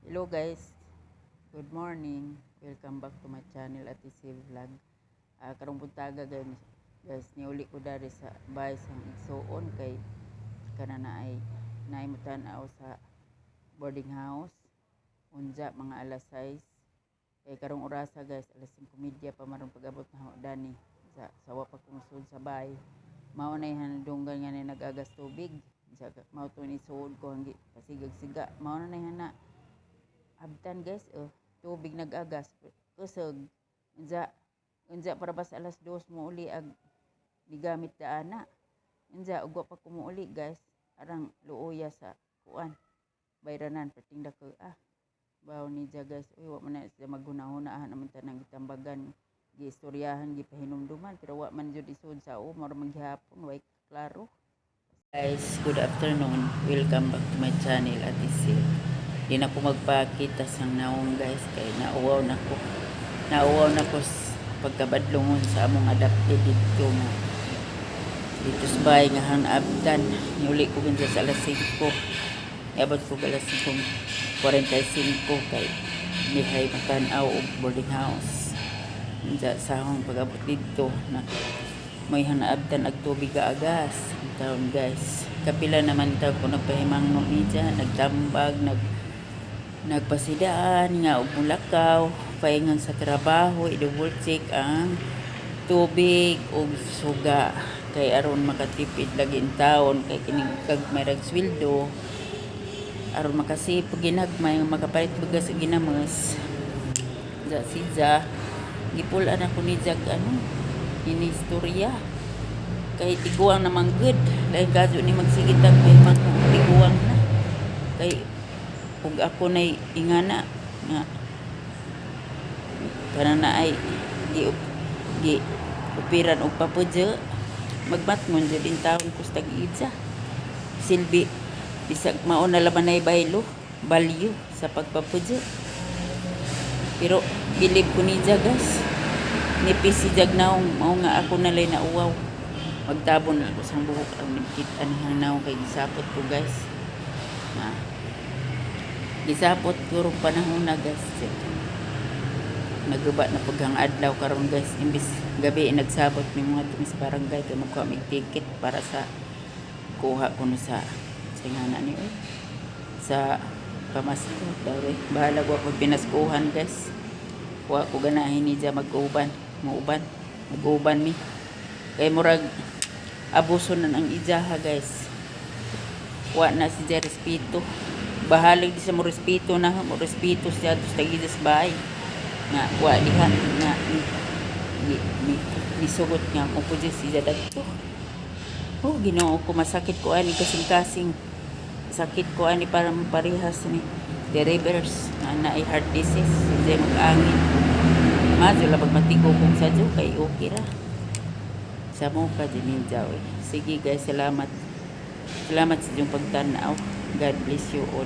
Hello guys, good morning. Welcome back to my channel at Isi Vlog. Karong buntaga guys, niuli ko dari sa bahay sang igsoon kay kanana ay naimutanaw sa boarding house. Unja mga alas 6. Kay karong orasa guys, alas 5:30 pa maron pag-abot na dani sa sawa pa kong sud sa bahay. Mao na hanadunggan nga ni nagagas tubig. Sa mao to ni suod ko hangi pasigag-siga. Mao na hana abtan guys, tubig nag-agas kusog unja para bas alas 2 mo uli ag digamit daana unja ugwa pa ko mo uli guys arang luoya sa kuan bayranan patingda ko bawo ni guys wa man na sa maghunahunaan naman tanang gitambagan giistoryahan gipahinumduman pero wa man jud isud sa mura maghapon way klaro. Guys, good afternoon, welcome back to my channel at Isil. Di na ko magpakita sang naong guys kay nauwaw na ko pagkabadlongon sa among adapted dito sa bahay nga hanabdan. Niuli ko ganyan sa alas 5 iabot ko alas 5:45 kay nihay matanaw og boarding house sa akong pag-abot dito na may hanabdan ag tubig agas taon guys. Kapila naman taw ko nagpahimangno ni dyan, nagtambag, nagpasidaan nga og mulakaw paingon sa trabaho, i-double check ang tubig og suga kay aron makatipid lagi in taon kay kining kag may ragsweldo aron makasipog ginagmay makapalit bagas og ginamas sa siya gipulan ako ni jag inistorya kay tiguang naman good dahil gadyo ni magsigitag may tiguang na kay ug ako nay ingana nga kanana ay gi operan og papudyo magmatngon jud in taon kustag idsa silbi bisag mao na laban nay balyo sa pagpapudyo pero bilib ko ni jagas nipis si jag naong mao nga ako nalay na uwaw magtabon ako sang buhok ang nagkita nihang naong kay gisapot ko guys gisapot ko ron panahon na guys nagguba na paghang adlaw karon guys imbis gabi nagsabot ni mga tumis barangay kay magkuha mig ticket para sa kuha ko no sa singana ni sa pamasko dawre bahala ko pag pinaskuhan guys kuha ko ganahin ni dya mag-uban mi kay murag abuso na ang ijaha guys wa na si dya respeto bahalag di sa mo respeto na mo respeto siya sa tagidas bahay nga wa dihan nga ni sugot nga kung pwede siya dagto Ginoo ko masakit ko ani kasing sakit ko ani para parehas ni the rivers na ay heart disease hindi mag-angin madyo labag matigo kung sadyo kay okay ra sa mo ka din sige guys salamat sa inyong pagtanaw. God bless you all.